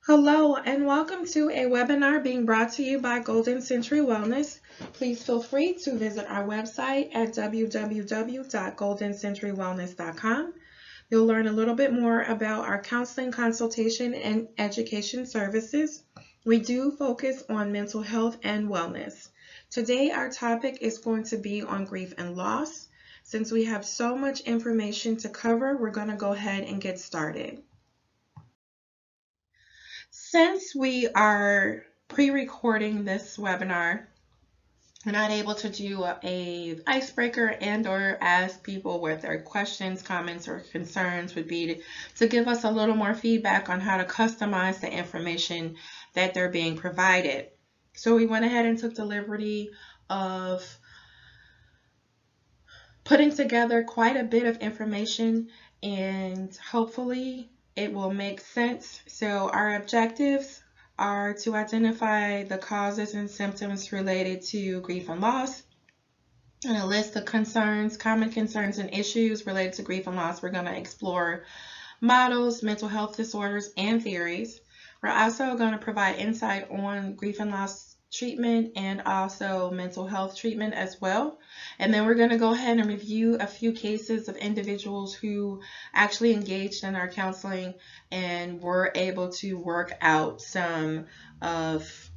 Hello and welcome to a webinar being brought to you by Golden Century Wellness. Please feel free to visit our website at www.goldencenturywellness.com. You'll learn a little bit more about our counseling, consultation, and education services. We do focus on mental health and wellness. Today our topic is going to be on grief and loss. Since we have so much information to cover, we're going to go ahead and get started. Since we are pre-recording this webinar, we're not able to do a icebreaker and or ask people what their questions, comments, or concerns would be to give us a little more feedback on how to customize the information that they're being provided. So we went ahead and took the liberty of putting together quite a bit of information, and hopefully it will make sense. So our objectives are to identify the causes and symptoms related to grief and loss, and a list of concerns, common concerns and issues related to grief and loss. We're going to explore models, mental health disorders, and theories. We're also going to provide insight on grief and loss treatment and also mental health treatment as well. And then we're going to go ahead and review a few cases of individuals who actually engaged in our counseling and were able to work out some of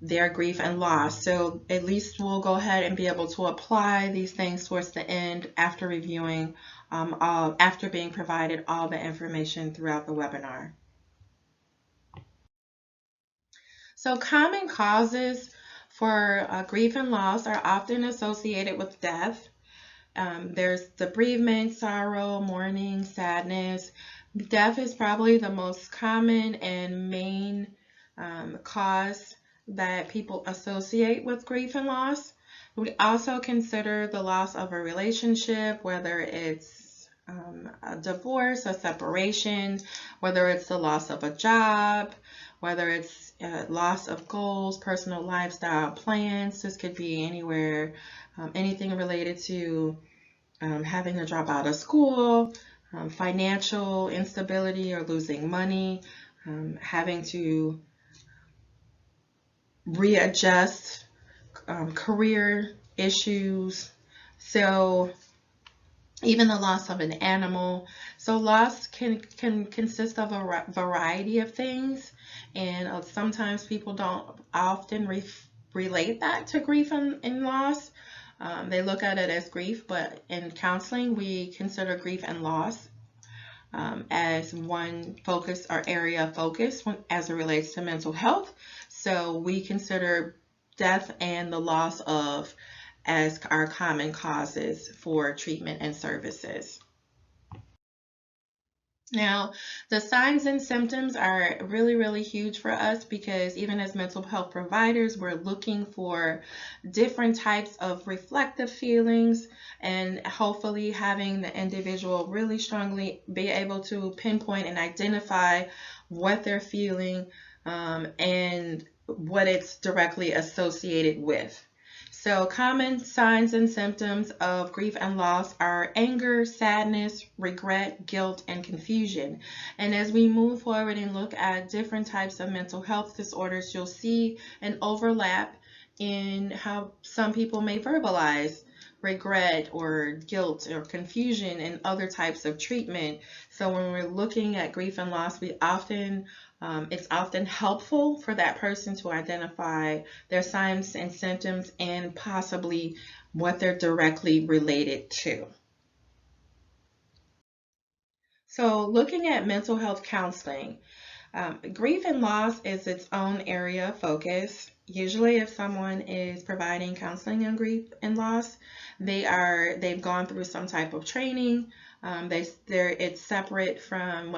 their grief and loss. So at least we'll go ahead and be able to apply these things towards the end after reviewing, after being provided all the information throughout the webinar. So common causes for grief and loss are often associated with death. There's bereavement, sorrow, mourning, sadness. Death is probably the most common and main cause that people associate with grief and loss. We also consider the loss of a relationship, whether it's a divorce, a separation, whether it's the loss of a job, whether it's loss of goals, personal lifestyle plans. This could be anywhere, anything related to having to drop out of school, financial instability or losing money, having to readjust, career issues. So even the loss of an animal. So loss can consist of a variety of things, and sometimes people don't often relate that to grief and loss. They look at it as grief, but in counseling we consider grief and loss as one focus or area of focus as it relates to mental health. So we consider death and the loss of as our common causes for treatment and services. Now, the signs and symptoms are really huge for us because even as mental health providers, we're looking for different types of reflective feelings and hopefully having the individual really strongly be able to pinpoint and identify what they're feeling and what it's directly associated with. So common signs and symptoms of grief and loss are anger, sadness, regret, guilt, and confusion. And as we move forward and look at different types of mental health disorders, you'll see an overlap in how some people may verbalize regret or guilt or confusion and other types of treatment. So when we're looking at grief and loss, it's often helpful for that person to identify their signs and symptoms and possibly what they're directly related to. So looking at mental health counseling, grief and loss is its own area of focus. Usually if someone is providing counseling on grief and loss, they've gone through some type of training. It's separate from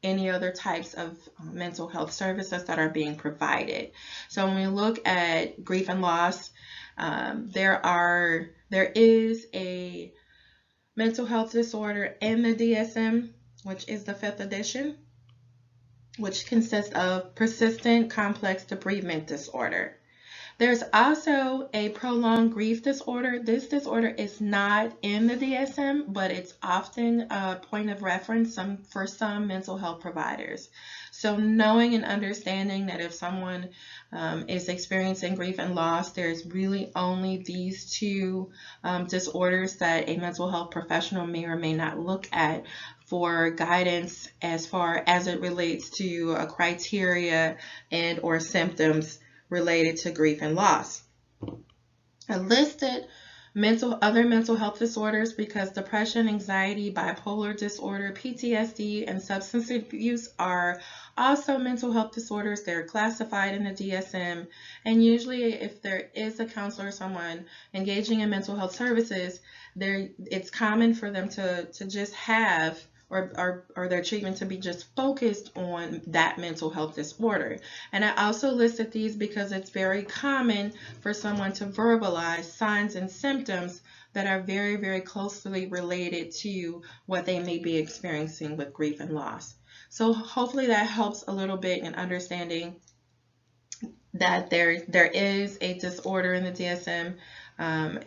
any other types of mental health services that are being provided. So when we look at grief and loss, there is a mental health disorder in the DSM, which is the 5th edition, which consists of persistent complex bereavement disorder. There's also a prolonged grief disorder. This disorder is not in the DSM, but it's often a point of reference for some mental health providers. So, knowing and understanding that if someone is experiencing grief and loss, there's really only these two disorders that a mental health professional may or may not look at for guidance as far as it relates to a criteria and or symptoms related to grief and loss. I listed other mental health disorders because depression, anxiety, bipolar disorder, PTSD, and substance abuse are also mental health disorders. They're classified in the DSM, and usually if there is a counselor or someone engaging in mental health services, it's common for them to just have or their treatment to be just focused on that mental health disorder. And I also listed these because it's very common for someone to verbalize signs and symptoms that are very, very closely related to what they may be experiencing with grief and loss. So hopefully that helps a little bit in understanding that there is a disorder in the DSM.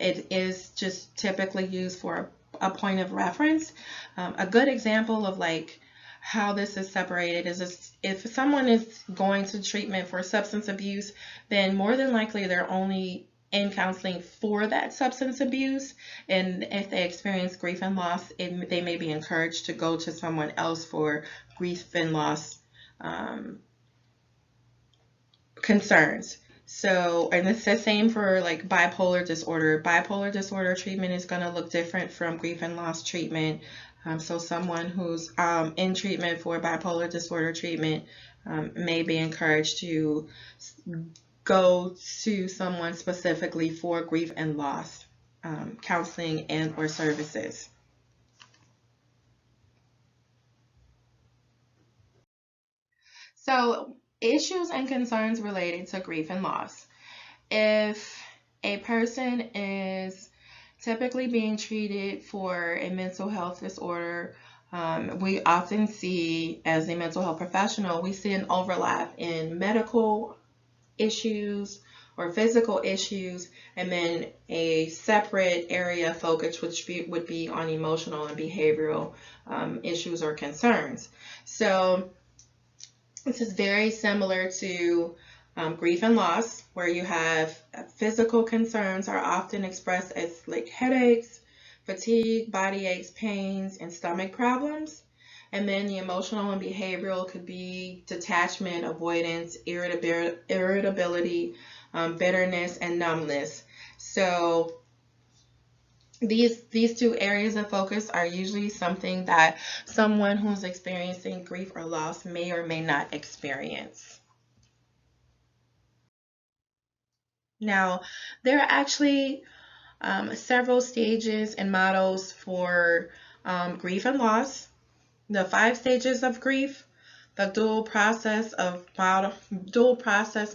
It is just typically used for a point of reference. A good example of like how this is separated is if someone is going to treatment for substance abuse, then more than likely they're only in counseling for that substance abuse. And if they experience grief and loss, they may be encouraged to go to someone else for grief and loss concerns. So, and it's the same for like bipolar disorder. Bipolar disorder treatment is going to look different from grief and loss treatment. So someone who's in treatment for bipolar disorder treatment may be encouraged to go to someone specifically for grief and loss counseling and or services. So, issues and concerns related to grief and loss. If a person is typically being treated for a mental health disorder, we often see, as a mental health professional, we see an overlap in medical issues or physical issues, and then a separate area of focus which would be on emotional and behavioral issues or concerns. So this is very similar to grief and loss, where you have physical concerns are often expressed as like headaches, fatigue, body aches, pains, and stomach problems. And then the emotional and behavioral could be detachment, avoidance, irritability, bitterness, and numbness. So these two areas of focus are usually something that someone who's experiencing grief or loss may or may not experience. Now, there are actually several stages and models for grief and loss. The 5 stages of grief, the dual process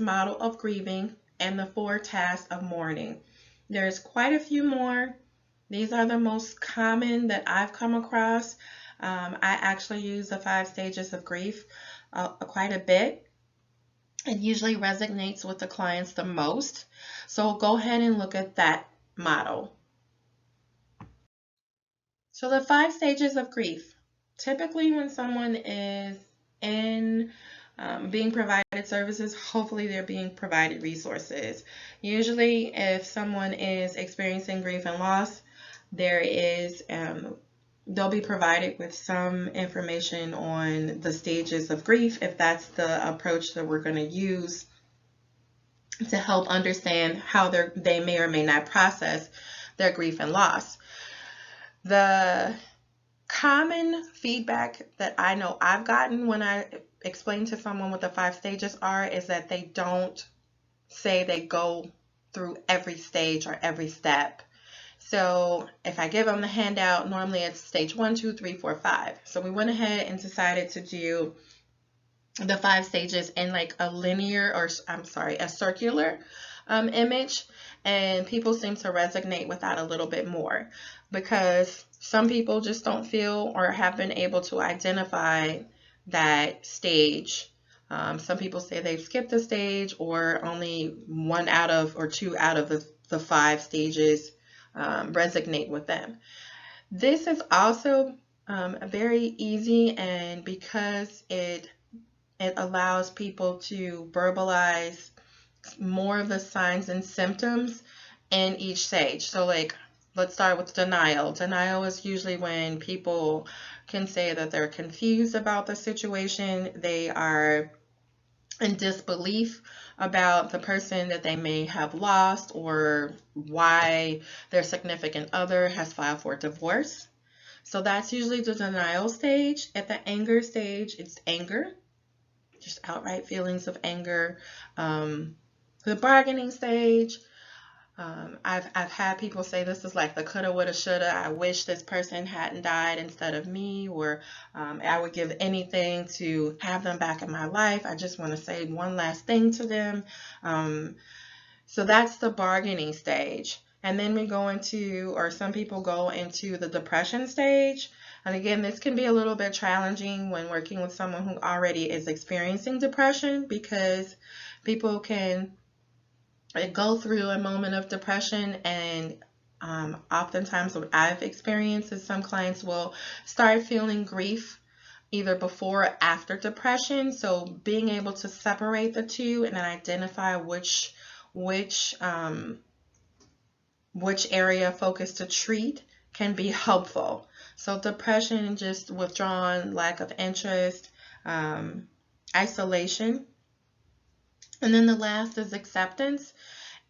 model of grieving, and the 4 tasks of mourning. There's quite a few more. These are the most common that I've come across. I actually use the 5 stages of grief quite a bit. It usually resonates with the clients the most. So go ahead and look at that model. So the 5 stages of grief. Typically when someone is in being provided services, hopefully they're being provided resources. Usually if someone is experiencing grief and loss, they'll be provided with some information on the stages of grief, if that's the approach that we're going to use to help understand how they may or may not process their grief and loss. The common feedback that I know I've gotten when I explain to someone what the 5 stages are is that they don't say they go through every stage or every step. So if I give them the handout, normally it's stage 1, 2, 3, 4, 5. So we went ahead and decided to do the 5 stages in like a circular image, and people seem to resonate with that a little bit more because some people just don't feel or have been able to identify that stage Some people say they've skipped a stage, or only one out of or two out of the five stages resonate with them. This is also very easy, and because it allows people to verbalize more of the signs and symptoms in each stage. So, like, let's start with denial. Denial is usually when people can say that they're confused about the situation, they are in disbelief about the person that they may have lost, or why their significant other has filed for divorce. So that's usually the denial stage. At the anger stage, it's anger, just outright feelings of anger. The bargaining stage, I've had people say this is like the coulda, woulda, shoulda. I wish this person hadn't died instead of me, or I would give anything to have them back in my life. I just want to say one last thing to them. So that's the bargaining stage. And then we go into, or some people go into the depression stage. And again, this can be a little bit challenging when working with someone who already is experiencing depression, because people can go through a moment of depression, and oftentimes what I've experienced is some clients will start feeling grief either before or after depression. So being able to separate the two and then identify which area focus to treat can be helpful. So depression, just withdrawn, lack of interest, isolation. And then the last is acceptance.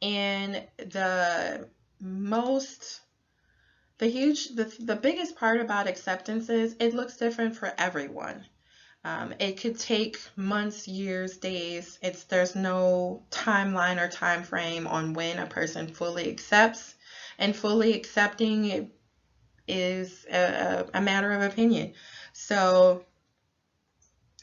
And the biggest part about acceptance is it looks different for everyone. It could take months, years, days. There's no timeline or time frame on when a person fully accepts, and fully accepting it is a matter of opinion. So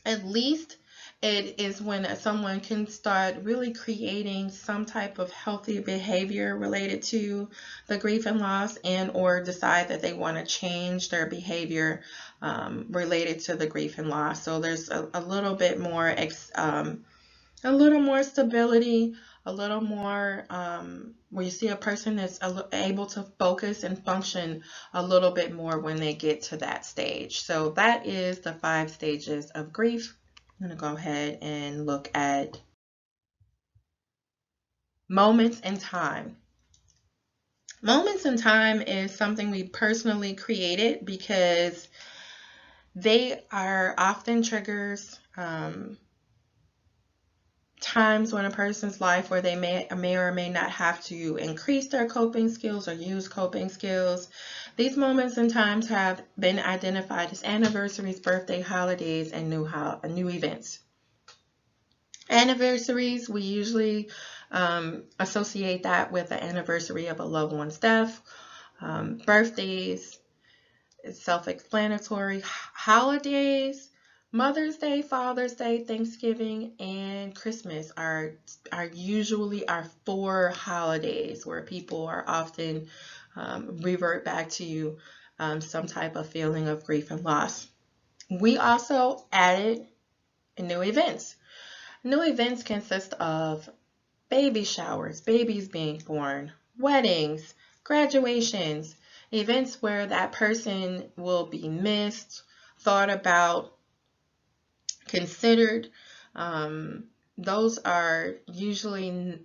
at least it is when someone can start really creating some type of healthy behavior related to the grief and loss, and or decide that they want to change their behavior related to the grief and loss. So there's a little bit more stability, a little more where you see a person that's able to focus and function a little bit more when they get to that stage. So that is the 5 stages of grief. I'm going to go ahead and look at moments in time. Moments in time is something we personally created because they are often triggers, times when a person's life where they may or may not have to increase their coping skills or use coping skills. These moments and times have been identified as anniversaries, birthday, holidays, and new events. Anniversaries, we usually associate that with the anniversary of a loved one's death. Birthdays, it's self-explanatory. Holidays, Mother's Day, Father's Day, Thanksgiving, and Christmas are usually our 4 holidays where people are often revert back to some type of feeling of grief and loss. We also added new events. New events consist of baby showers, babies being born, weddings, graduations, events where that person will be missed, thought about, considered. Those are usually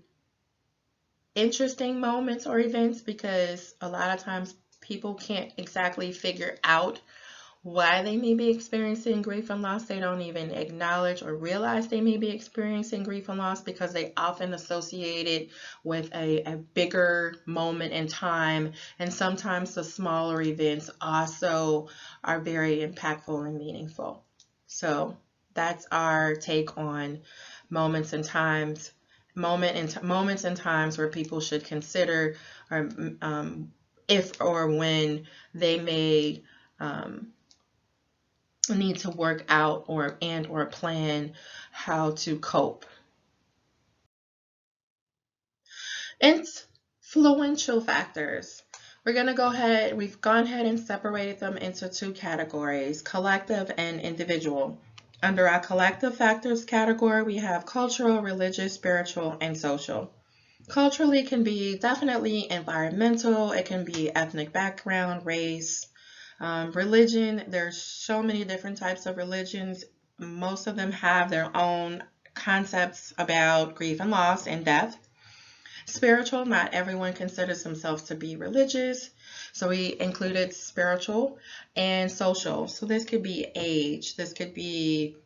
interesting moments or events because a lot of times people can't exactly figure out why they may be experiencing grief and loss. They don't even acknowledge or realize they may be experiencing grief and loss because they often associate it with a bigger moment in time. And sometimes the smaller events also are very impactful and meaningful. So that's our take on moments and times. Moments and times where people should consider, or if or when they may need to work out or plan how to cope. Influential factors. We've gone ahead and separated them into 2 categories, collective and individual. Under our collective factors category, we have cultural, religious, spiritual, and social. Culturally can be definitely environmental, it can be ethnic background, race, religion. There's so many different types of religions. Most of them have their own concepts about grief and loss and death. Spiritual, not everyone considers themselves to be religious, so we included spiritual. And social, so this could be age, this could be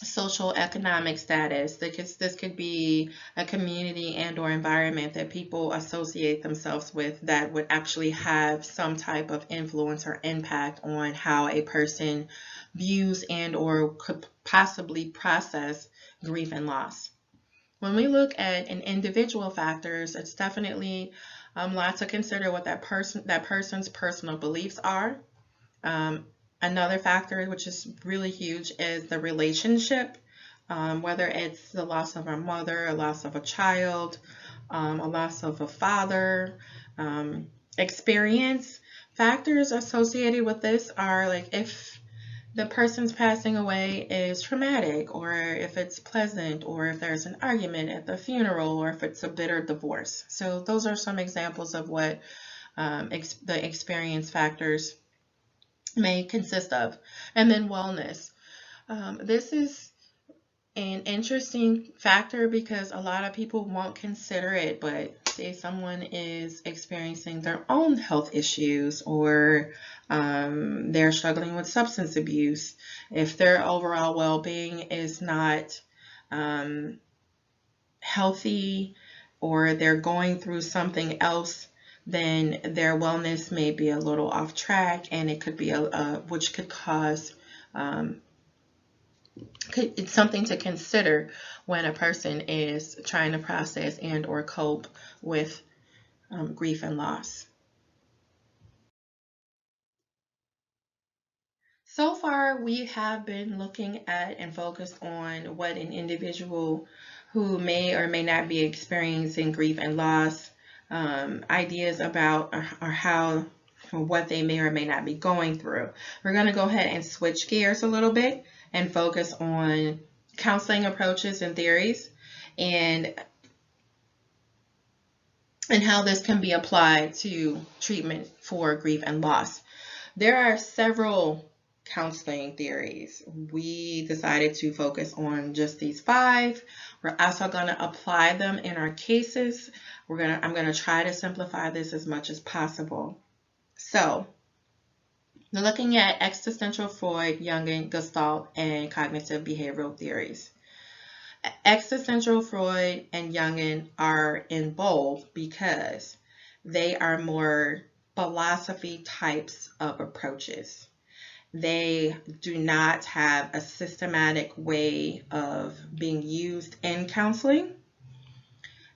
social economic status, this could be a community and or environment that people associate themselves with that would actually have some type of influence or impact on how a person views and or could possibly process grief and loss. When we look at an individual factors, it's definitely a lot to consider what that person's personal beliefs are. Um, Another factor, which is really huge, is the relationship, whether it's the loss of a mother, a loss of a child, a loss of a father. Experience factors associated with this are like if the person's passing away is traumatic, or if it's pleasant, or if there's an argument at the funeral, or if it's a bitter divorce. So those are some examples of what the experience factors may consist of. And then wellness. This is an interesting factor because a lot of people won't consider it, but say someone is experiencing their own health issues, or they're struggling with substance abuse, if their overall well-being is not healthy, or they're going through something else, then their wellness may be a little off track, and it could be which could cause it's something to consider when a person is trying to process and or cope with grief and loss. So far, we have been looking at and focused on what an individual who may or may not be experiencing grief and loss, ideas about or how or what they may or may not be going through. We're going to go ahead and switch gears a little bit and focus on counseling approaches and theories, and how this can be applied to treatment for grief and loss. There are several counseling theories. We decided to focus on just these 5. We're also going to apply them in our cases. I'm going to try to simplify this as much as possible. So, we're looking at existential, Freud, Jungian, Gestalt, and cognitive behavioral theories. Existential, Freud, and Jungian are in bold because they are more philosophy types of approaches. They do not have a systematic way of being used in counseling.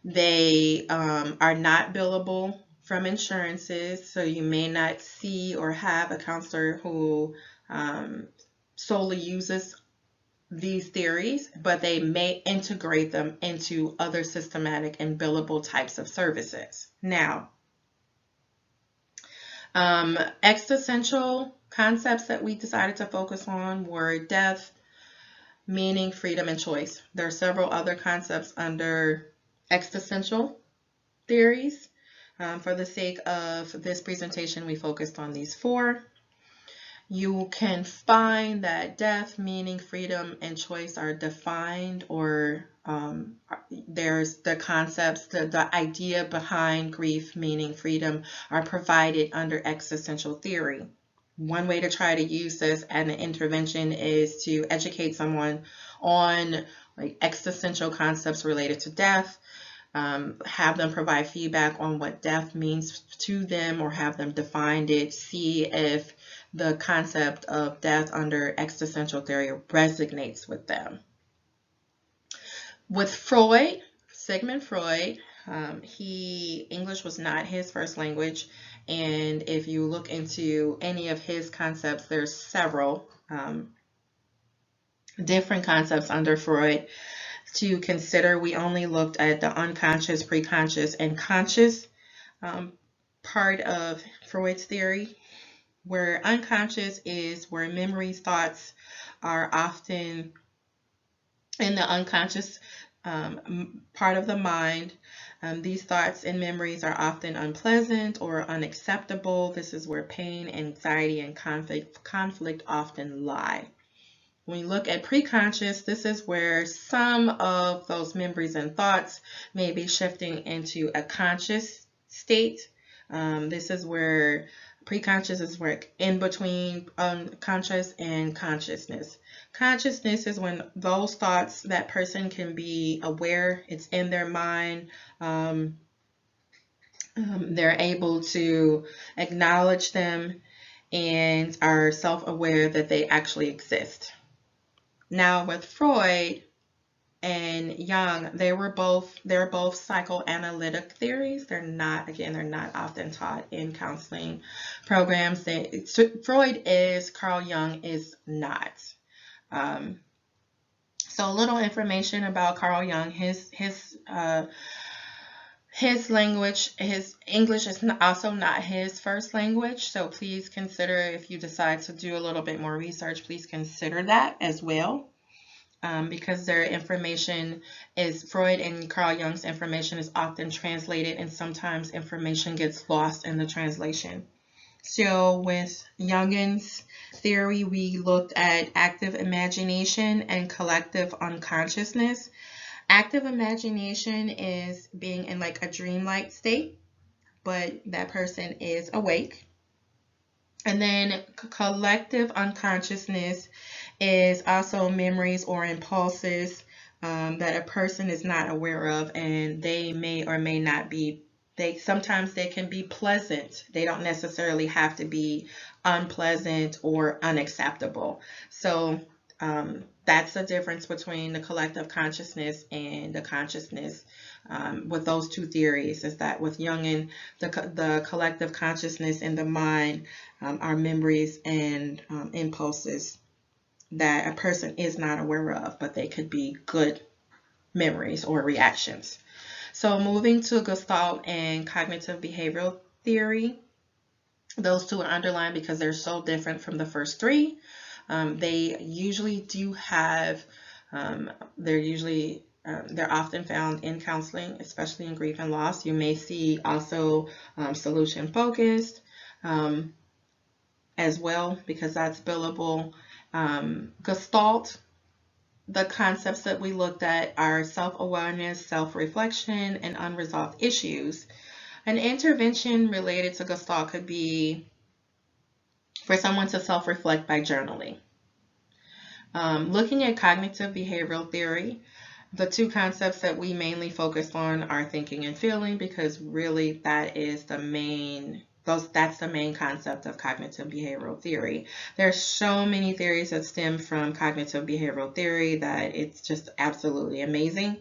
They are not billable from insurances, so you may not see or have a counselor who solely uses these theories, but they may integrate them into other systematic and billable types of services. Now, existential concepts that we decided to focus on were death, meaning, freedom, and choice. There are several other concepts under existential theories. For the sake of this presentation, we focused on these 4. You can find that death, meaning, freedom, and choice are defined, or there's the concepts, the idea behind grief, meaning, freedom are provided under existential theory. One way to try to use this as an intervention is to educate someone on like existential concepts related to death, have them provide feedback on what death means to them, or have them define it, see if the concept of death under existential theory resonates with them. With Freud, Sigmund Freud, English was not his first language, and if you look into any of his concepts, there's several different concepts under Freud to consider. We only looked at the unconscious, preconscious, and conscious part of Freud's theory, where unconscious is where memories, thoughts are often in the unconscious part of the mind. These thoughts and memories are often unpleasant or unacceptable. This is where pain, anxiety, and conflict often lie. When you look at preconscious, this is where some of those memories and thoughts may be shifting into a conscious state. This is where preconscious is where in between unconscious and consciousness. Consciousness is when those thoughts, that person can be aware, it's in their mind. They're able to acknowledge them and are self-aware that they actually exist. Now with Freud and Jung, they're both psychoanalytic theories. They're not often taught in counseling programs. Freud is, Carl Jung is not. So a little information about Carl Jung. His language, his English is also not his first language. So please consider, if you decide to do a little bit more research, please consider that as well. Because their information is, Freud and Carl Jung's information is often translated, and sometimes information gets lost in the translation. So with Jungian's theory, we looked at active imagination and collective unconsciousness. Active imagination is being in like a dreamlike state, but that person is awake. And then collective unconsciousness is also memories or impulses that a person is not aware of, and they may or may not be. Sometimes they can be pleasant. They don't necessarily have to be unpleasant or unacceptable. So that's the difference between the collective consciousness and the consciousness. With those two theories, is that with Jungian, the collective consciousness in the mind are memories and impulses that a person is not aware of, but they could be good memories or reactions. So moving to Gestalt and cognitive behavioral theory, those two are underlined because they're so different from the first three. They usually do have, they're often found in counseling, especially in grief and loss. You may see also solution focused as well, because that's billable. Gestalt, the concepts that we looked at are self-awareness, self-reflection, and unresolved issues. An intervention related to Gestalt could be for someone to self-reflect by journaling. Looking at cognitive behavioral theory, the two concepts that we mainly focus on are thinking and feeling, because really that is the main that's the main concept of cognitive behavioral theory. There's so many theories that stem from cognitive behavioral theory that it's just absolutely amazing.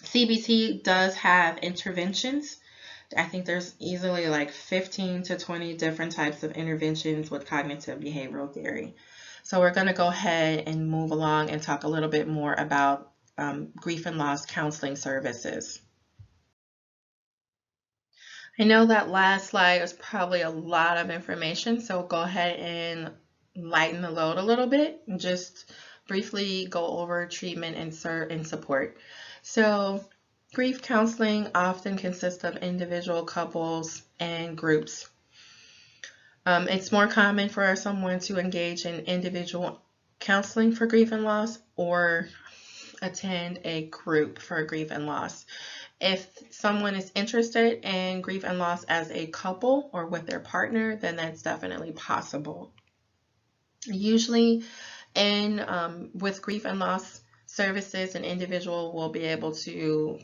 CBT does have interventions. I think there's easily like 15 to 20 different types of interventions with cognitive behavioral theory. So we're going to go ahead and move along and talk a little bit more about grief and loss counseling services. I know that last slide was probably a lot of information, so go ahead and lighten the load a little bit and just briefly go over treatment and support. So grief counseling often consists of individual, couples, and groups. It's more common for someone to engage in individual counseling for grief and loss or attend a group for grief and loss. If someone is interested in grief and loss as a couple or with their partner, then that's definitely possible. Usually with grief and loss services, an individual will be able to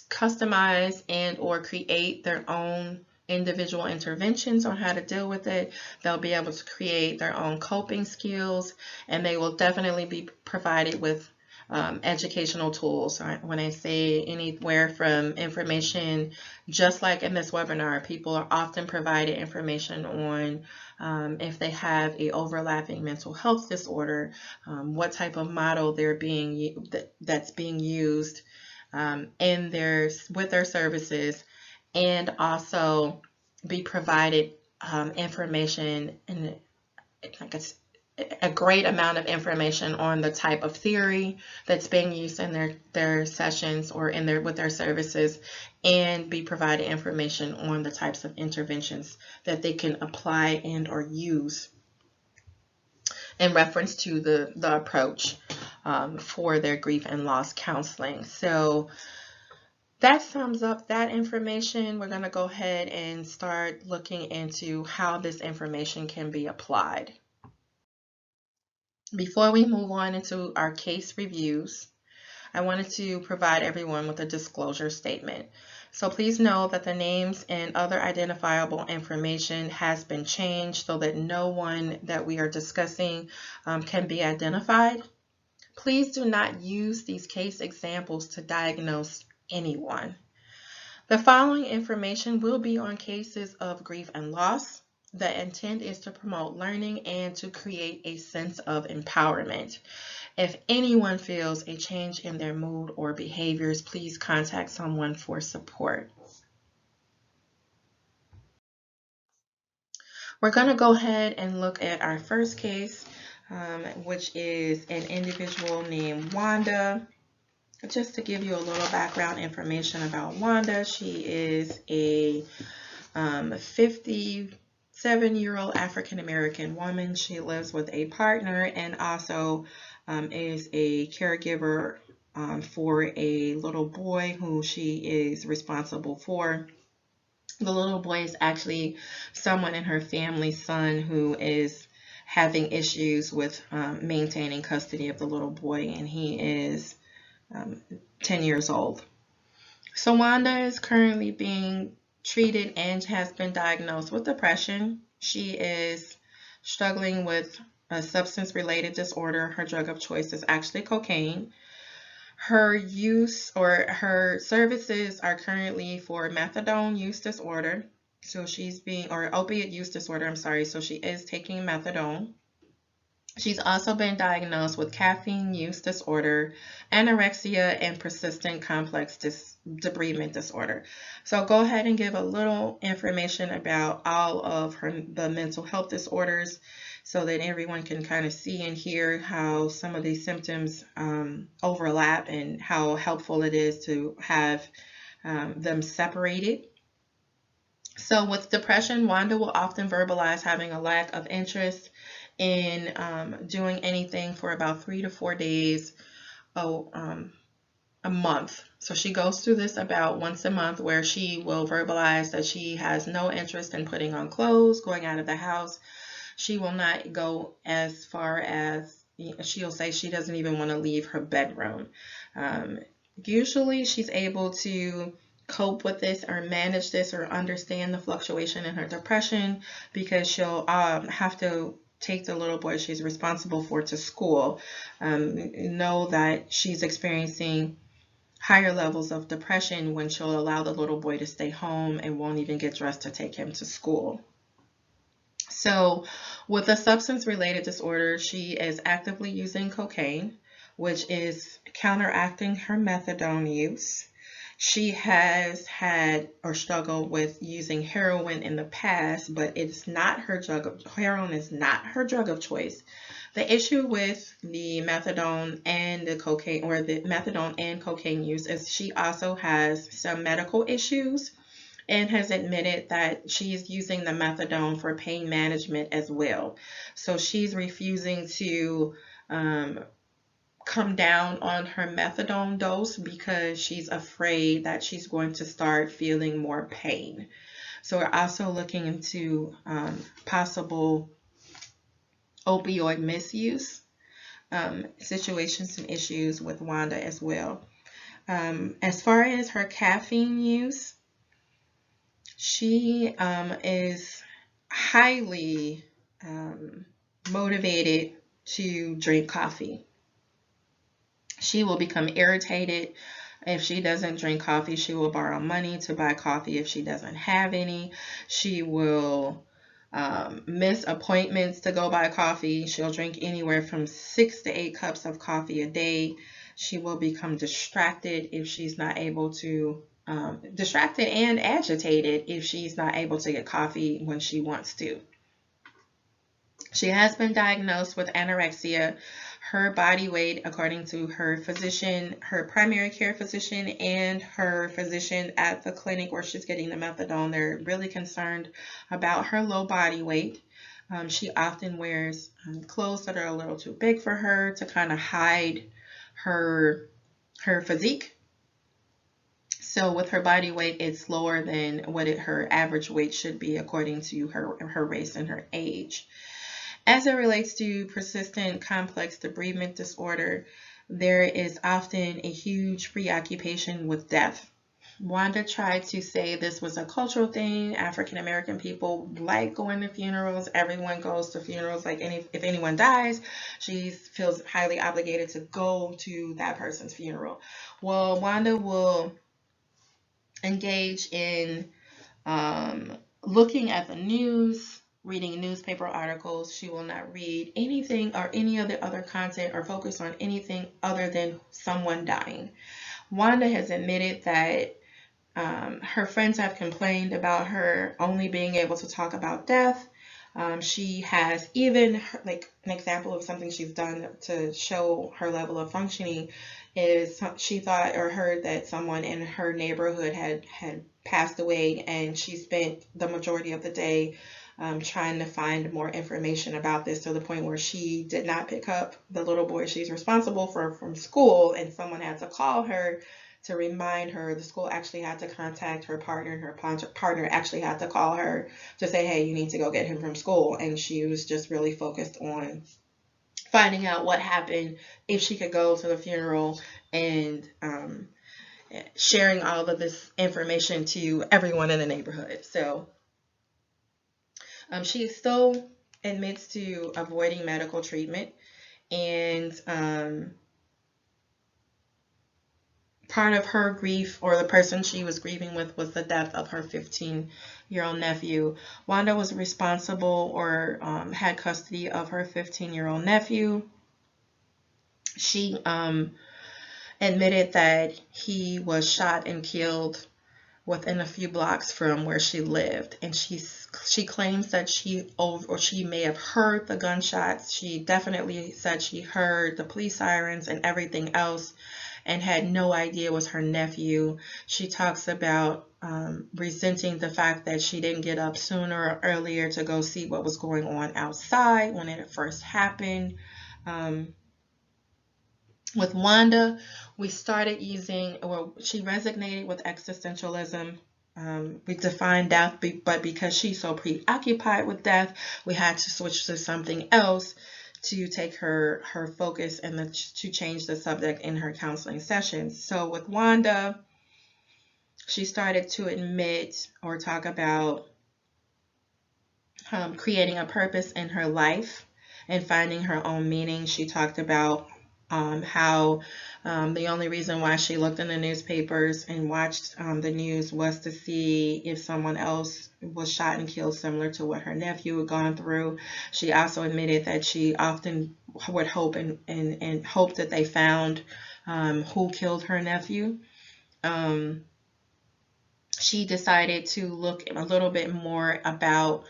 customize and or create their own individual interventions on how to deal with it. They'll be able to create their own coping skills, and they will definitely be provided with educational tools. When I say anywhere from information, just like in this webinar, people are often provided information on if they have a overlapping mental health disorder, what type of model that's being used with their services, and also be provided information like a great amount of information on the type of theory that's being used in their sessions or in their with their services, and be provided information on the types of interventions that they can apply and or use in reference to the approach for their grief and loss counseling. So that sums up that information. We're going to go ahead and start looking into how this information can be applied. Before we move on into our case reviews, I wanted to provide everyone with a disclosure statement. So please know that the names and other identifiable information has been changed so that no one that we are discussing can be identified. Please do not use these case examples to diagnose anyone. The following information will be on cases of grief and loss. The intent is to promote learning and to create a sense of empowerment. If anyone feels a change in their mood or behaviors, please contact someone for support. We're going to go ahead and look at our first case, which is an individual named Wanda. Just to give you a little background information about Wanda, she is a 57-year-old African-American woman. She lives with a partner and also is a caregiver for a little boy who she is responsible for. The little boy is actually someone in her family's son who is having issues with maintaining custody of the little boy, and he is 10 years old. So Wanda is currently being treated and has been diagnosed with depression. She is struggling with a substance-related disorder. Her drug of choice is actually cocaine. Her use or her services are currently for methadone use disorder. So she's being, or opiate use disorder, I'm sorry. So she is taking methadone. She's also been diagnosed with caffeine use disorder, anorexia, and persistent complex debridement disorder. So go ahead and give a little information about all of the mental health disorders so that everyone can kind of see and hear how some of these symptoms overlap and how helpful it is to have them separated. So with depression, Wanda will often verbalize having a lack of interest in doing anything for about 3 to 4 days a month. So she goes through this about once a month where she will verbalize that she has no interest in putting on clothes, going out of the house. She will not go as far as, she'll say she doesn't even want to leave her bedroom. Usually she's able to cope with this or manage this or understand the fluctuation in her depression because she'll have to take the little boy she's responsible for to school. Know that she's experiencing higher levels of depression when she'll allow the little boy to stay home and won't even get dressed to take him to school. So with a substance-related disorder, she is actively using cocaine, which is counteracting her methadone use. She has had or struggled with using heroin in the past, but it's not her heroin is not her drug of choice. The issue with the methadone and the cocaine, or the methadone and cocaine use, is she also has some medical issues and has admitted that she's using the methadone for pain management as well. So she's refusing to come down on her methadone dose because she's afraid that she's going to start feeling more pain. So we're also looking into possible opioid misuse situations and issues with Wanda as well. As far as her caffeine use, she is highly motivated to drink coffee. She will become irritated if she doesn't drink coffee. She will borrow money to buy coffee if she doesn't have any. She will miss appointments to go buy coffee. She'll drink anywhere from 6 to 8 cups of coffee a day. She will become distracted if she's not able to, distracted and agitated if she's not able to get coffee when she wants to. She has been diagnosed with anorexia. Her body weight, according to her physician, her primary care physician, and her physician at the clinic where she's getting the methadone, they're really concerned about her low body weight. She often wears clothes that are a little too big for her to kind of hide her physique. So with her body weight, it's lower than what her average weight should be according to her race and her age. As it relates to persistent complex debridement disorder, there is often a huge preoccupation with death. Wanda tried to say this was a cultural thing. African American people like going to funerals. Everyone goes to funerals. Like if anyone dies, she feels highly obligated to go to that person's funeral. Well, Wanda will engage in looking at the news, reading newspaper articles. She will not read anything or any of the other content or focus on anything other than someone dying. Wanda has admitted that her friends have complained about her only being able to talk about death. She has even, like an example of something she's done to show her level of functioning is she thought or heard that someone in her neighborhood had passed away, and she spent the majority of the day trying to find more information about this, to the point where she did not pick up the little boy she's responsible for from school, and someone had to call her to remind her. The school actually had to contact her partner, and her partner actually had to call her to say, hey, you need to go get him from school. And she was just really focused on finding out what happened, if she could go to the funeral, and sharing all of this information to everyone in the neighborhood. So she still admits to avoiding medical treatment, and part of her grief, or the person she was grieving with, was the death of her 15-year-old nephew. Wanda was responsible, or had custody of her 15-year-old nephew. She admitted that he was shot and killed within a few blocks from where she lived, and she claims that she may have heard the gunshots. She definitely said she heard the police sirens and everything else, and had no idea it was her nephew. She talks about resenting the fact that she didn't get up sooner or earlier to go see what was going on outside when it first happened. With Wanda, we started using, well, she resonated with existentialism. We defined death, but because she's so preoccupied with death, we had to switch to something else to take her focus, and to change the subject in her counseling sessions. So with Wanda, she started to admit or talk about creating a purpose in her life and finding her own meaning. She talked about how the only reason why she looked in the newspapers and watched the news was to see if someone else was shot and killed similar to what her nephew had gone through. She also admitted that she often would hope and hope that they found who killed her nephew. She decided to look a little bit more about,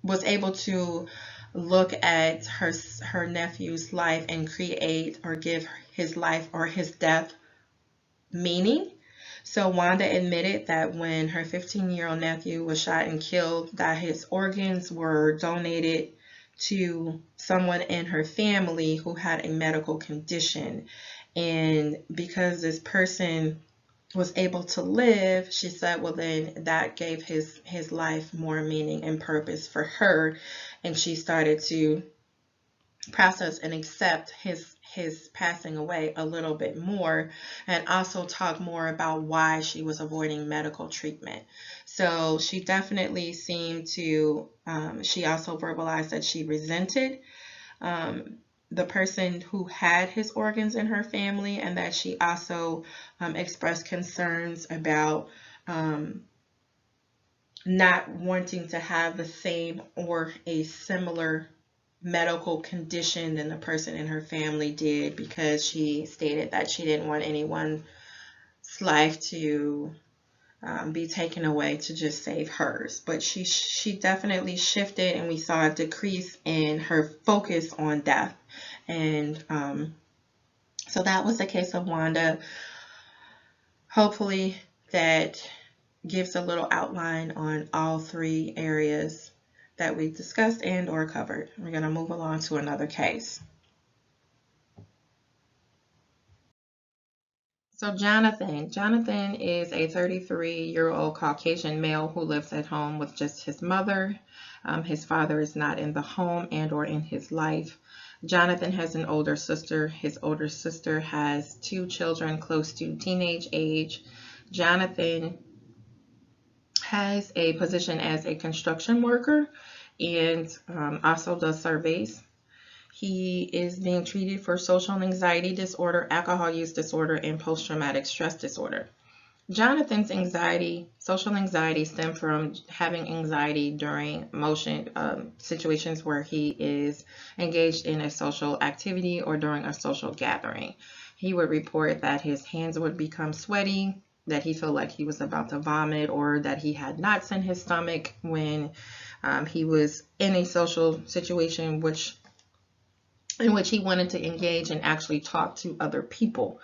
was able to look at her nephew's life and create or give his life or his death meaning. So Wanda admitted that when her 15-year-old nephew was shot and killed, that his organs were donated to someone in her family who had a medical condition. And because this person was able to live, she said, well, then that gave his life more meaning and purpose for her. And she started to process and accept his passing away a little bit more, and also talk more about why she was avoiding medical treatment. So she definitely seemed to, she also verbalized that she resented the person who had his organs in her family, and that she also expressed concerns about not wanting to have the same or a similar medical condition than the person in her family did, because she stated that she didn't want anyone's life to be taken away to just save hers. But she definitely shifted, and we saw a decrease in her focus on death. And so that was the case of Wanda. Hopefully that gives a little outline on all three areas that we discussed and or covered. We're going to move along to another case. So Jonathan is a 33-year-old Caucasian male who lives at home with just his mother. His father is not in the home and or in his life. Jonathan has an older sister. His older sister has two children close to teenage age. Jonathan has a position as a construction worker and also does surveys. He is being treated for social anxiety disorder, alcohol use disorder, and post-traumatic stress disorder. Jonathan's social anxiety, stemmed from having anxiety during situations where he is engaged in a social activity or during a social gathering. He would report that his hands would become sweaty, that he felt like he was about to vomit, or that he had knots in his stomach when he was in a social situation in which he wanted to engage and actually talk to other people.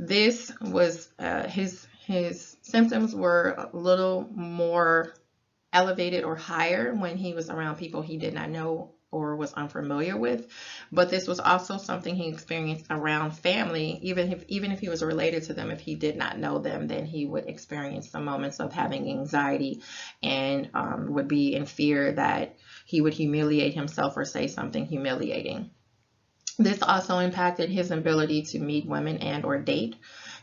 This was his symptoms were a little more elevated or higher when he was around people he did not know or was unfamiliar with, but this was also something he experienced around family. Even if he was related to them, if he did not know them, then he would experience some moments of having anxiety and would be in fear that he would humiliate himself or say something humiliating. This also impacted his ability to meet women and or date.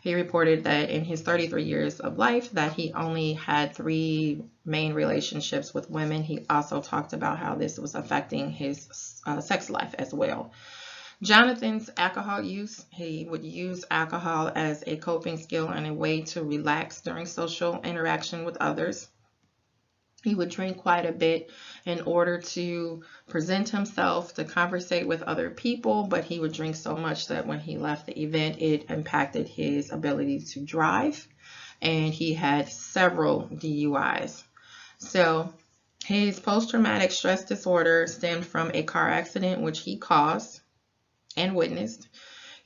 He reported that in his 33 years of life that he only had 3 main relationships with women. He also talked about how this was affecting his sex life as well. Jonathan's alcohol use, he would use alcohol as a coping skill and a way to relax during social interaction with others. He would drink quite a bit in order to present himself, to conversate with other people, but he would drink so much that when he left the event, it impacted his ability to drive, and he had several DUIs. So his post-traumatic stress disorder stemmed from a car accident which he caused and witnessed.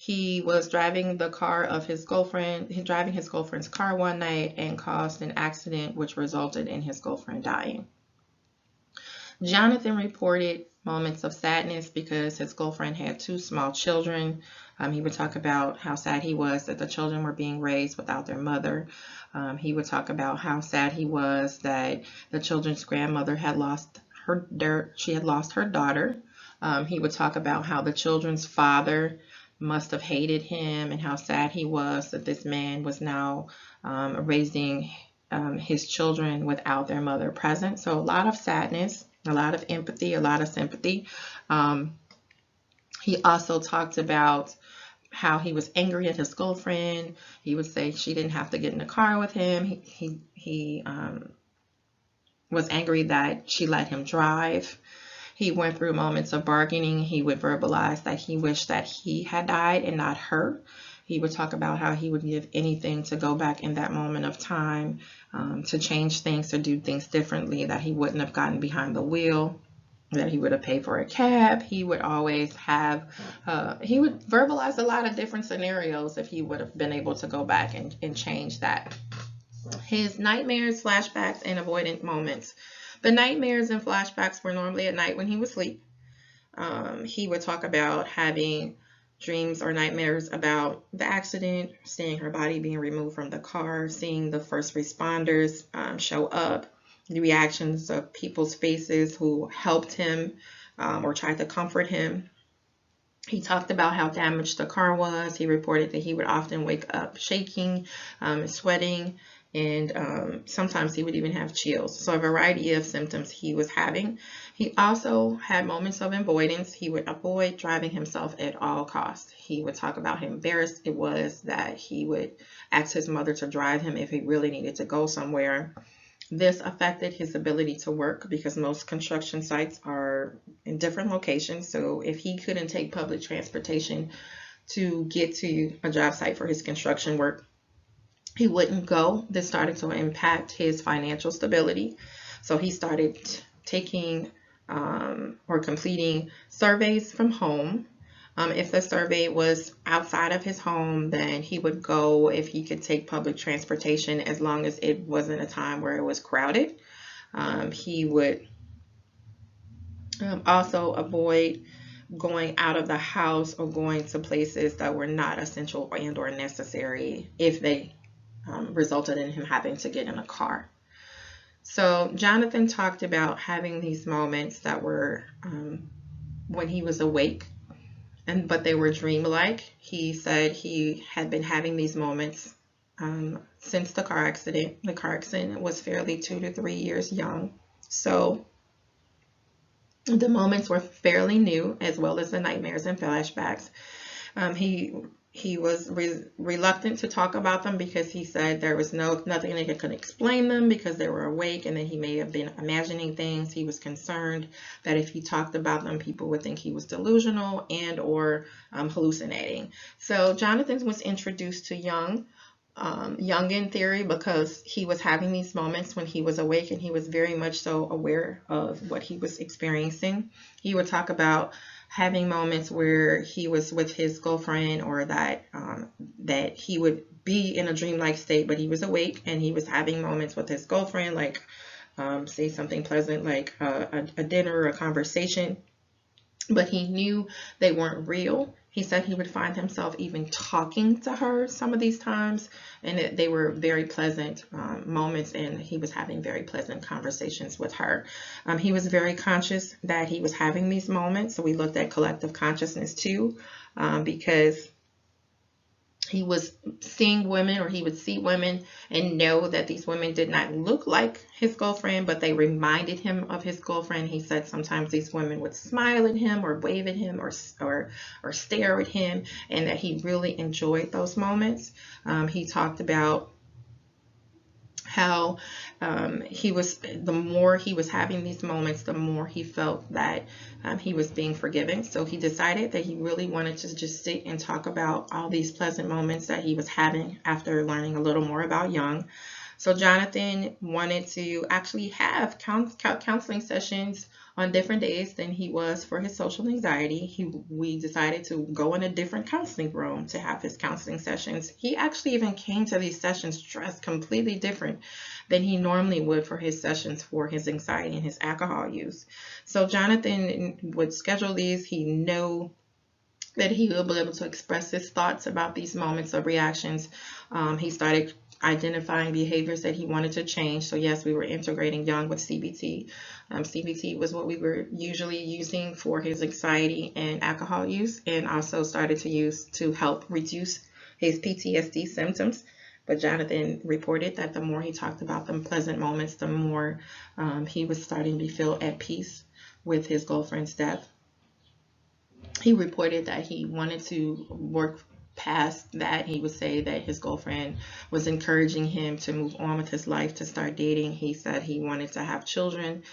He was driving the car of his girlfriend, driving his girlfriend's car one night and caused an accident which resulted in his girlfriend dying. Jonathan reported moments of sadness because his girlfriend had 2 small children. He would talk about how sad he was that the children were being raised without their mother. He would talk about how sad he was that the children's grandmother had lost her daughter. He would talk about how the children's father must have hated him and how sad he was that this man was now raising his children without their mother present. So a lot of sadness, a lot of empathy, a lot of sympathy. He also talked about how he was angry at his girlfriend. He would say she didn't have to get in the car with him. He was angry that she let him drive. He went through moments of bargaining. He would verbalize that he wished that he had died and not her. He would talk about how he would give anything to go back in that moment of time, to change things, to do things differently, that he wouldn't have gotten behind the wheel, that he would have paid for a cab. He would always have, he would verbalize a lot of different scenarios if he would have been able to go back and change that. His nightmares, flashbacks, and avoidant moments. The nightmares and flashbacks were normally at night when he would sleep. He would talk about having dreams or nightmares about the accident, seeing her body being removed from the car, seeing the first responders show up, the reactions of people's faces who helped him or tried to comfort him. He talked about how damaged the car was. He reported that he would often wake up shaking, sweating, and sometimes he would even have chills. So a variety of symptoms he was having. He also had moments of avoidance. He would avoid driving himself at all costs. He would talk about how embarrassed it was that he would ask his mother to drive him if he really needed to go somewhere. This affected his ability to work because most construction sites are in different locations. So if he couldn't take public transportation to get to a job site for his construction work, he wouldn't go. This started to impact his financial stability. So he started taking or completing surveys from home. If the survey was outside of his home, then he would go if he could take public transportation, as long as it wasn't a time where it was crowded. He would also avoid going out of the house or going to places that were not essential and or necessary if they resulted in him having to get in a car. So Jonathan talked about having these moments that were when he was awake, but they were dreamlike. He said he had been having these moments since the car accident. The car accident was fairly 2 to 3 years young. So the moments were fairly new, as well as the nightmares and flashbacks. He was reluctant to talk about them because he said there was nothing that could explain them because they were awake, and that he may have been imagining things. He was concerned that if he talked about them, people would think he was delusional and or hallucinating. So Jonathan was introduced to Jungian theory because he was having these moments when he was awake, and he was very much so aware of what he was experiencing. He would talk about having moments where he was with his girlfriend, or that he would be in a dreamlike state, but he was awake, and he was having moments with his girlfriend, like say something pleasant, like a dinner or a conversation, but he knew they weren't real. He said he would find himself even talking to her some of these times, and they were very pleasant moments, and he was having very pleasant conversations with her. He was very conscious that he was having these moments, so we looked at collective consciousness too, because he was seeing women, or he would see women and know that these women did not look like his girlfriend, but they reminded him of his girlfriend. He said sometimes these women would smile at him or wave at him or stare at him, and that he really enjoyed those moments. He talked about how the more he was having these moments, the more he felt that he was being forgiven. So he decided that he really wanted to just sit and talk about all these pleasant moments that he was having after learning a little more about Jung. So Jonathan wanted to actually have counseling sessions on different days than he was for his social anxiety. We decided to go in a different counseling room to have his counseling sessions. He actually even came to these sessions dressed completely different than he normally would for his sessions for his anxiety and his alcohol use. So Jonathan would schedule these. He knew that he will be able to express his thoughts about these moments of reactions. He started identifying behaviors that he wanted to change. So yes, we were integrating Jung with CBT. CBT was what we were usually using for his anxiety and alcohol use, and also started to use to help reduce his PTSD symptoms. But Jonathan reported that the more he talked about the pleasant moments, the more he was starting to feel at peace with his girlfriend's death. He reported that he wanted to work past that. He would say that his girlfriend was encouraging him to move on with his life, to start dating. He said he wanted to have children,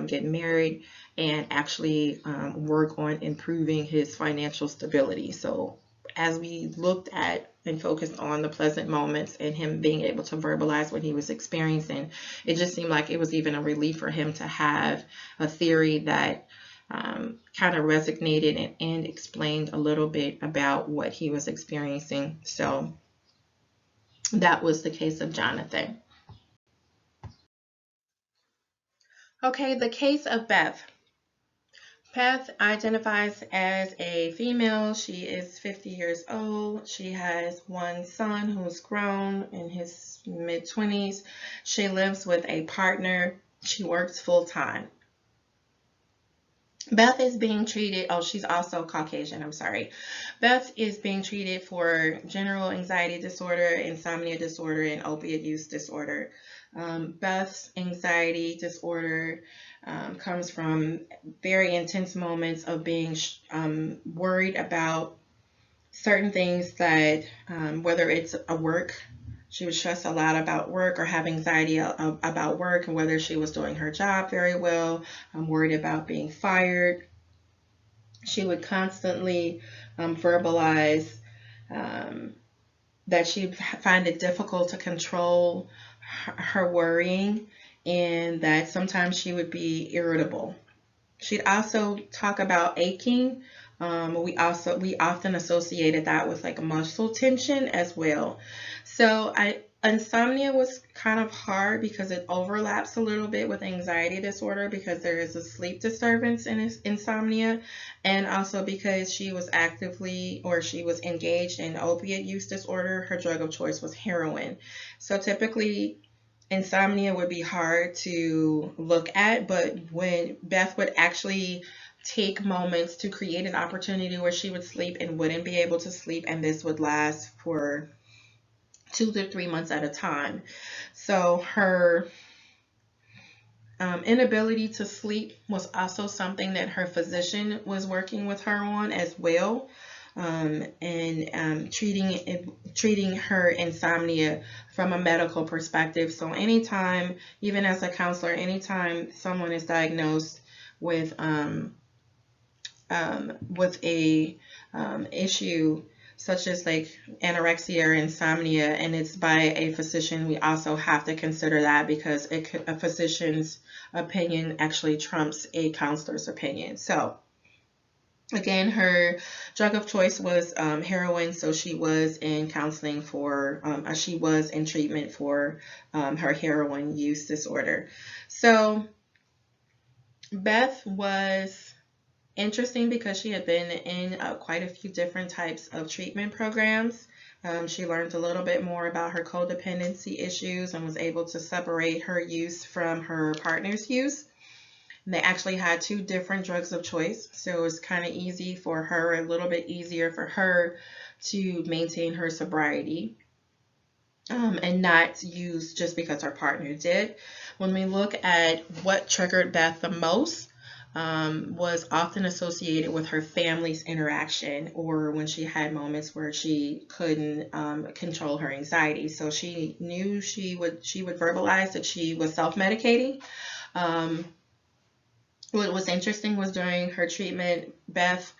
get married, and actually work on improving his financial stability. So as we looked at and focused on the pleasant moments and him being able to verbalize what he was experiencing, it just seemed like it was even a relief for him to have a theory that kind of resonated and explained a little bit about what he was experiencing. So that was the case of Jonathan. Okay, the case of Beth. Beth identifies as a female. She is 50 years old. She has one son who's grown in his mid-20s. She lives with a partner. She works full-time. Beth is being treated, she's also Caucasian, I'm sorry. Beth is being treated for general anxiety disorder, insomnia disorder, and opiate use disorder. Beth's anxiety disorder comes from very intense moments of being worried about certain things that, whether it's a work, she would stress a lot about work or have anxiety about work, and whether she was doing her job very well. I'm worried about being fired. She would constantly verbalize that she'd find it difficult to control her worrying, and that sometimes she would be irritable. She'd also talk about aching. We often associated that with like muscle tension as well. So I insomnia was kind of hard because it overlaps a little bit with anxiety disorder, because there is a sleep disturbance in insomnia, and also because she was engaged in opiate use disorder. Her drug of choice was heroin. So typically insomnia would be hard to look at, but when Beth would actually take moments to create an opportunity where she would sleep and wouldn't be able to sleep, and this would last for 2 to 3 months at a time. So her inability to sleep was also something that her physician was working with her on as well, and treating her insomnia from a medical perspective. So anytime, even as a counselor, anytime someone is diagnosed with a issue such as like anorexia or insomnia, and it's by a physician, we also have to consider that, because a physician's opinion actually trumps a counselor's opinion. So again, her drug of choice was heroin, so she was in counseling for, she was in treatment for her heroin use disorder. So Beth was interesting because she had been in quite a few different types of treatment programs. She learned a little bit more about her codependency issues and was able to separate her use from her partner's use. And they actually had 2 different drugs of choice, so it was kind of easy for her, a little bit easier for her to maintain her sobriety, and not use just because her partner did. When we look at what triggered Beth the most, was often associated with her family's interaction, or when she had moments where she couldn't control her anxiety. So she knew she would verbalize that she was self-medicating. What was interesting was during her treatment, Beth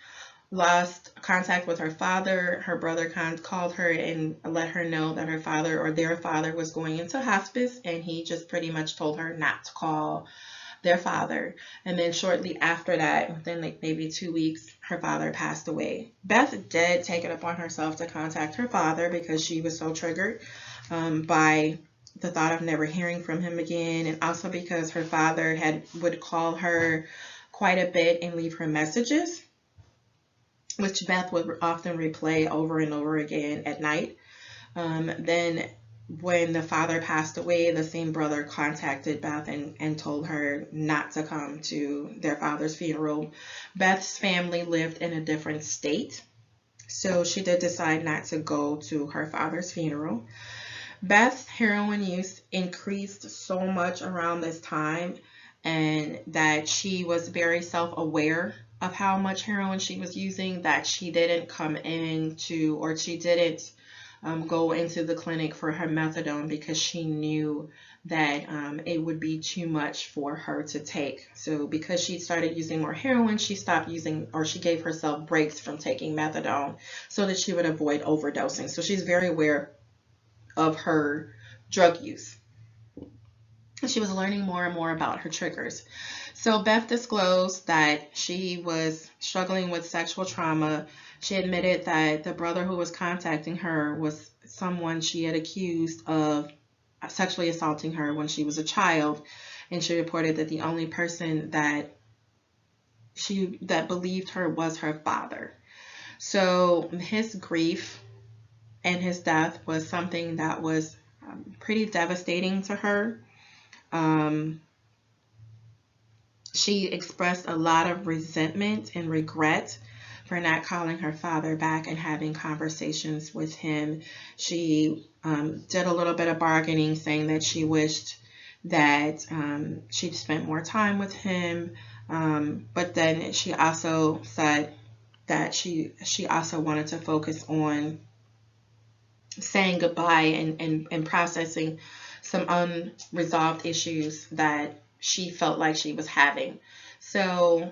lost contact with her father. Her brother called her and let her know that her father, or their father, was going into hospice, and he just pretty much told her not to call their father. And then shortly after that, within like maybe 2 weeks, her father passed away. Beth did take it upon herself to contact her father because she was so triggered by the thought of never hearing from him again, and also because her father would call her quite a bit and leave her messages, which Beth would often replay over and over again at night. Then when the father passed away, the same brother contacted Beth and told her not to come to their father's funeral. Beth's family lived in a different state, so she did decide not to go to her father's funeral. Beth's heroin use increased so much around this time, and that she was very self-aware of how much heroin she was using, that she didn't come into, or she didn't go into the clinic for her methadone, because she knew that it would be too much for her to take. So because she started using more heroin, she stopped using, or she gave herself breaks from taking methadone so that she would avoid overdosing. So she's very aware of her drug use. She was learning more and more about her triggers. So Beth disclosed that she was struggling with sexual trauma. She admitted that the brother who was contacting her was someone she had accused of sexually assaulting her when she was a child, and she reported that the only person that believed her was her father. So his grief and his death was something that was pretty devastating to her. She expressed a lot of resentment and regret for not calling her father back and having conversations with him. She did a little bit of bargaining, saying that she wished that she'd spent more time with him, but then she also said that she also wanted to focus on saying goodbye and processing some unresolved issues that she felt like she was having. So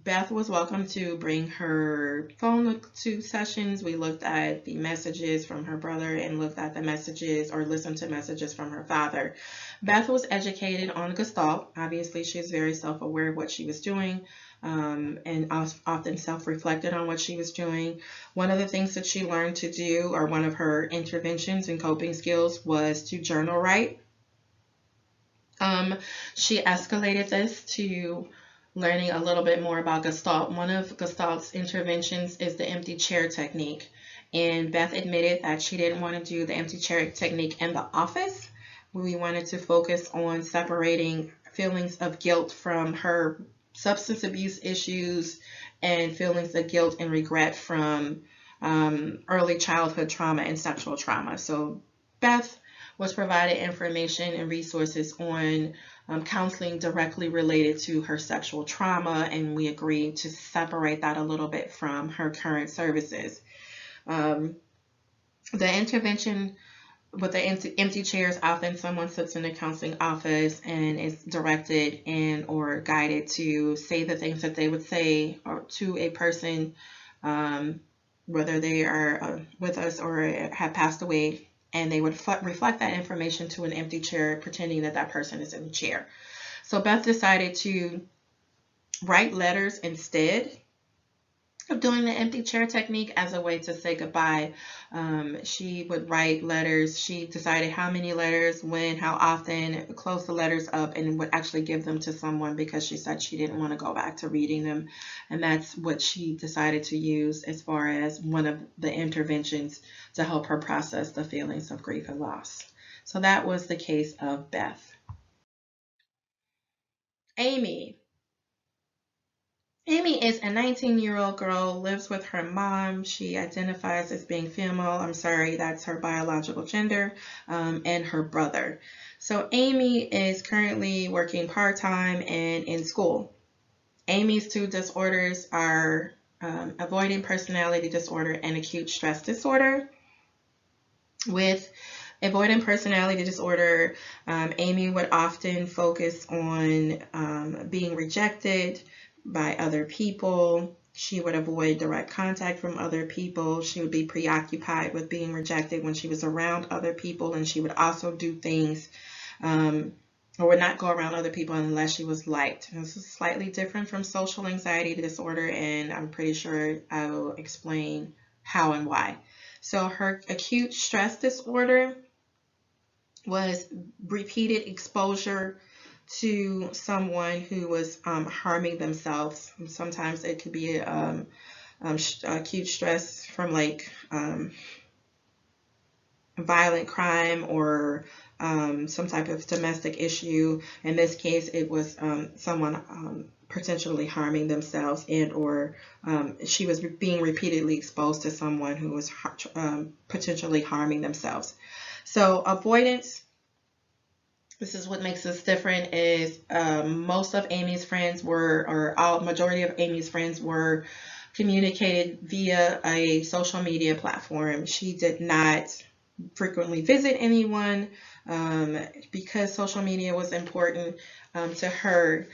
Beth was welcome to bring her phone to sessions. We looked at the messages from her brother and looked at the messages or listened to messages from her father. Beth was educated on Gestalt. Obviously, she's very self-aware of what she was doing, and often self-reflected on what she was doing. One of the things that she learned to do, or one of her interventions and coping skills, was to journal write. She escalated this to learning a little bit more about Gestalt. One of Gestalt's interventions is the empty chair technique. And Beth admitted that she didn't want to do the empty chair technique in the office. We wanted to focus on separating feelings of guilt from her substance abuse issues and feelings of guilt and regret from early childhood trauma and sexual trauma. So Beth was provided information and resources on counseling directly related to her sexual trauma, and we agreed to separate that a little bit from her current services. The intervention with the empty chairs, often someone sits in a counseling office and is directed and or guided to say the things that they would say or to a person, whether they are with us or have passed away, and they would reflect that information to an empty chair, pretending that that person is in the chair. So Beth decided to write letters instead of doing the empty chair technique as a way to say goodbye. She would write letters. She decided how many letters, when, how often, close the letters up, and would actually give them to someone because she said she didn't want to go back to reading them. And that's what she decided to use as far as one of the interventions to help her process the feelings of grief and loss. So that was the case of Beth. Amy. Amy is a 19-year-old girl, lives with her mom. She identifies as being female. I'm sorry, that's her biological gender, and her brother. So Amy is currently working part-time and in school. Amy's two disorders are avoidant personality disorder and acute stress disorder. With avoidant personality disorder, Amy would often focus on being rejected by other people. She would avoid direct contact from other people. She would be preoccupied with being rejected when she was around other people, and she would also do things or would not go around other people unless she was liked. This is slightly different from social anxiety disorder, and I'm pretty sure I will explain how and why. So her acute stress disorder was repeated exposure to someone who was harming themselves. Sometimes it could be acute stress from like violent crime or some type of domestic issue. In this case, it was someone potentially harming themselves, and or she was being repeatedly exposed to someone who was potentially harming themselves. So avoidance, this is what makes us different, is most of Amy's friends were, or majority of Amy's friends were communicated via a social media platform. She did not frequently visit anyone because social media was important to her,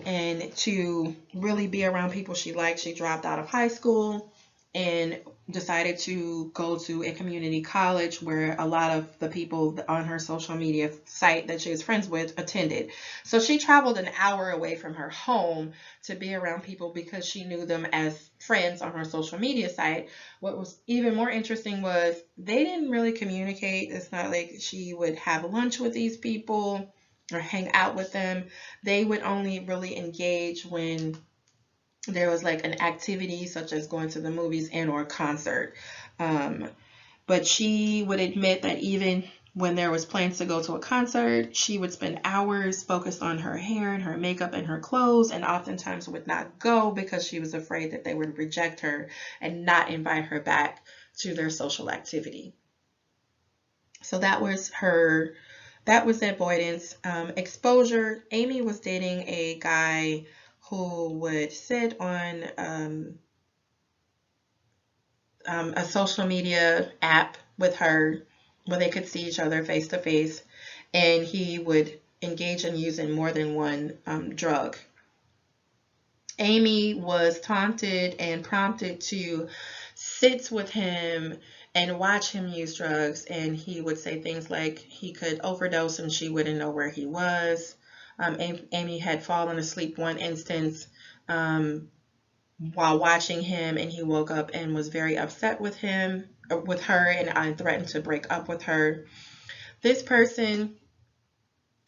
and to really be around people she liked. She dropped out of high school and decided to go to a community college where a lot of the people on her social media site that she was friends with attended. So she traveled an hour away from her home to be around people because she knew them as friends on her social media site. What was even more interesting was they didn't really communicate. It's not like she would have lunch with these people or hang out with them. They would only really engage when there was like an activity such as going to the movies and or a concert. But she would admit that even when there was plans to go to a concert, she would spend hours focused on her hair and her makeup and her clothes, and oftentimes would not go because she was afraid that they would reject her and not invite her back to their social activity. So that was avoidance. Exposure, Amy was dating a guy who would sit on a social media app with her where they could see each other face to face, and he would engage in using more than one drug. Amy was taunted and prompted to sit with him and watch him use drugs, and he would say things like he could overdose and she wouldn't know where he was. Amy had fallen asleep one instance while watching him, and he woke up and was very upset with him, with her, and I threatened to break up with her. This person,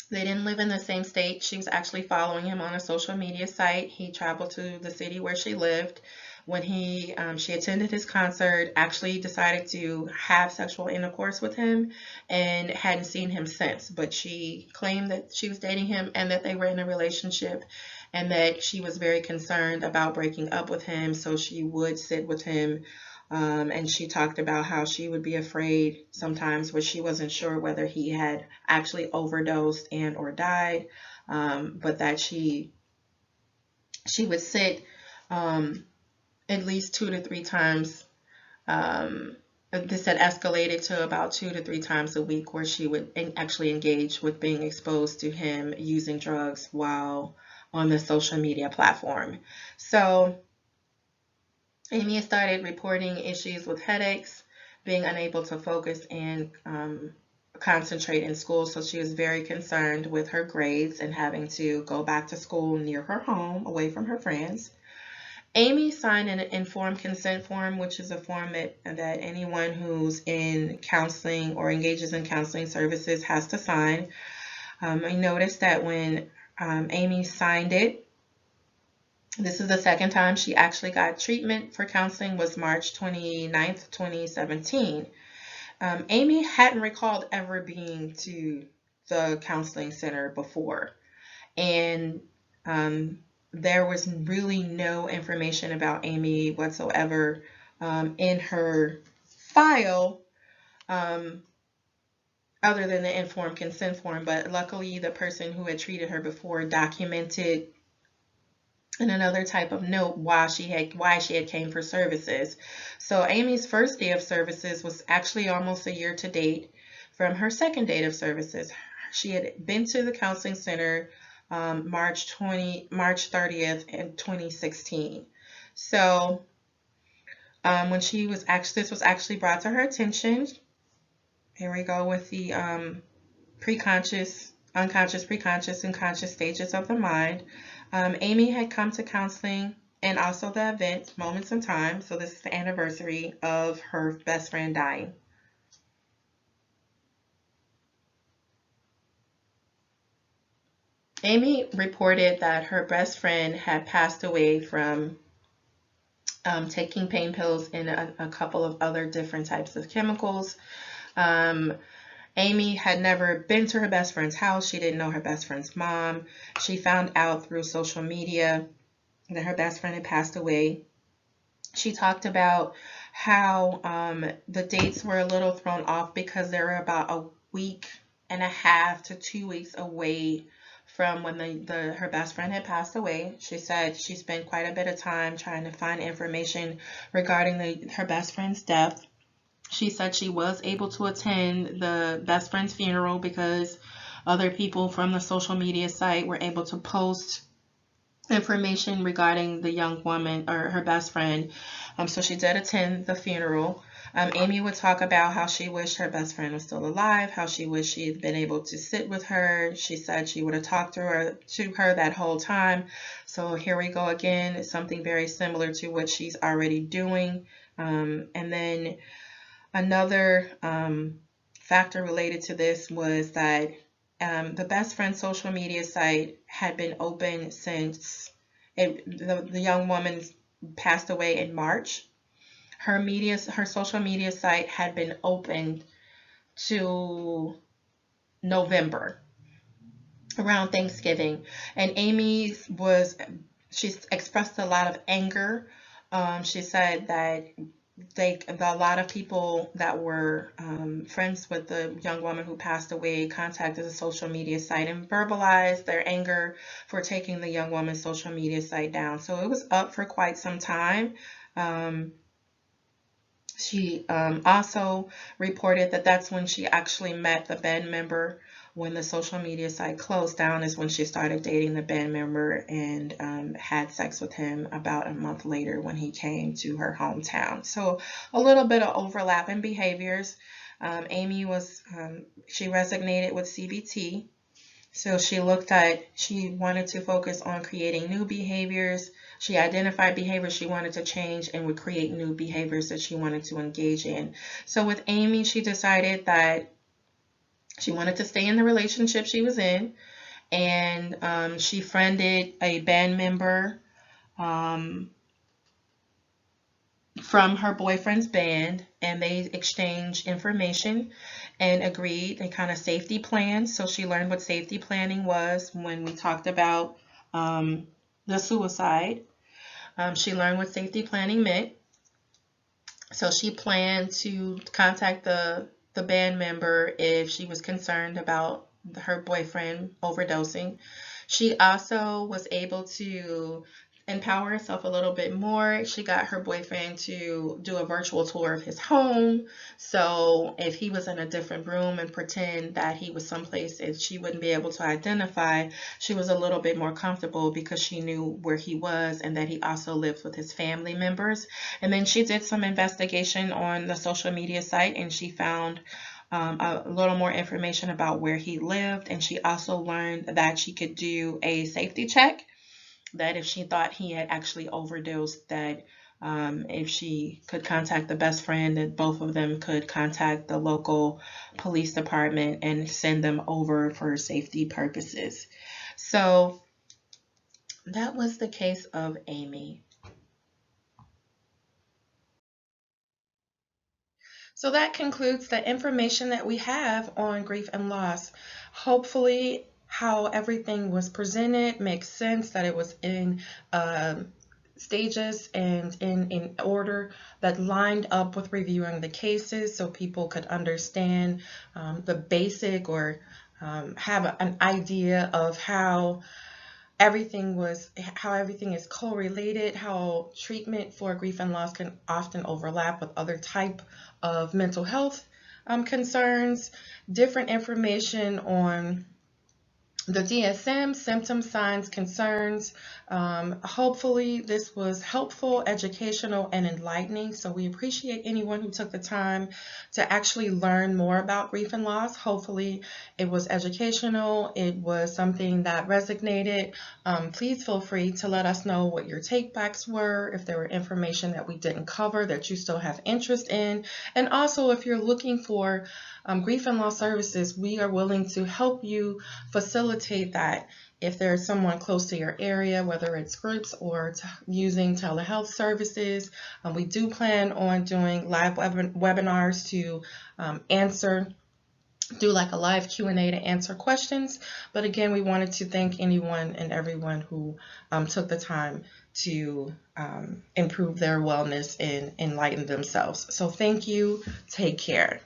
they didn't live in the same state. She was actually following him on a social media site. He traveled to the city where she lived. When she attended his concert, actually decided to have sexual intercourse with him and hadn't seen him since. But she claimed that she was dating him and that they were in a relationship and that she was very concerned about breaking up with him. So she would sit with him. And she talked about how she would be afraid sometimes, but she wasn't sure whether he had actually overdosed and or died, but that she would sit at least 2 to 3 times. This had escalated to about 2 to 3 times a week where she would actually engage with being exposed to him using drugs while on the social media platform. So Amy started reporting issues with headaches, being unable to focus and concentrate in school. So she was very concerned with her grades and having to go back to school near her home, away from her friends. Amy signed an informed consent form, which is a form that anyone who's in counseling or engages in counseling services has to sign. I noticed that when Amy signed it, this is the second time she actually got treatment for counseling, was March 29th, 2017. Amy hadn't recalled ever being to the counseling center before. And there was really no information about Amy whatsoever in her file other than the informed consent form. But luckily, the person who had treated her before documented in another type of note why she had came for services. So Amy's first day of services was actually almost a year to date from her second date of services. She had been to the counseling center March 30th in 2016. So when she was this was actually brought to her attention. Here we go with the preconscious, unconscious, preconscious, and conscious stages of the mind. Amy had come to counseling and also the event, Moments in Time. So this is the anniversary of her best friend dying. Amy reported that her best friend had passed away from taking pain pills and a couple of other different types of chemicals. Amy had never been to her best friend's house. She didn't know her best friend's mom. She found out through social media that her best friend had passed away. She talked about how the dates were a little thrown off because they were about a week and a half to 2 weeks away from when her best friend had passed away. She said she spent quite a bit of time trying to find information regarding her best friend's death. She said she was able to attend the best friend's funeral because other people from the social media site were able to post information regarding the young woman or her best friend. So she did attend the funeral. Amy would talk about how she wished her best friend was still alive, how she wished she had been able to sit with her. She said she would have talked to her that whole time. So here we go again. It's something very similar to what she's already doing. And then another factor related to this was that the best friend social media site had been open since the young woman passed away in March. Her social media site had been opened to November, around Thanksgiving, and she expressed a lot of anger. She said that a lot of people that were friends with the young woman who passed away contacted the social media site and verbalized their anger for taking the young woman's social media site down. So it was up for quite some time. She also reported that that's when she actually met the band member when the social media site closed down is when she started dating the band member and had sex with him about a month later when he came to her hometown. So a little bit of overlap in behaviors. Amy she resonated with CBT. So she wanted to focus on creating new behaviors. She identified behaviors she wanted to change and would create new behaviors that she wanted to engage in. So with Amy, she decided that she wanted to stay in the relationship she was in, and she friended a band member from her boyfriend's band, and they exchanged information and agreed and kind of safety plans. So she learned what safety planning was when we talked about the suicide. She learned what safety planning meant. So she planned to contact the band member if she was concerned about her boyfriend overdosing. She also was able to empower herself a little bit more. She got her boyfriend to do a virtual tour of his home. So if he was in a different room and pretend that he was someplace that she wouldn't be able to identify, she was a little bit more comfortable because she knew where he was and that he also lives with his family members. And then she did some investigation on the social media site, and she found a little more information about where he lived. And she also learned that she could do a safety check, that if she thought he had actually overdosed, that if she could contact the best friend, that both of them could contact the local police department and send them over for safety purposes. So that was the case of Amy. So that concludes the information that we have on grief and loss. Hopefully, how everything was presented makes sense, that it was in stages and in order that lined up with reviewing the cases so people could understand the basic or have an idea of how everything is correlated, how treatment for grief and loss can often overlap with other type of mental health concerns, different information on the DSM, symptoms, signs, concerns. Hopefully this was helpful, educational, and enlightening. So we appreciate anyone who took the time to actually learn more about grief and loss. Hopefully it was educational. It was something that resonated. Please feel free to let us know what your takebacks were, if there were information that we didn't cover that you still have interest in. And also, if you're looking for grief and loss services, we are willing to help you facilitate that. If there's someone close to your area, whether it's groups or using telehealth services, we do plan on doing live webinars to do like a live Q&A to answer questions. But again, we wanted to thank anyone and everyone who took the time to improve their wellness and enlighten themselves. So thank you. Take care.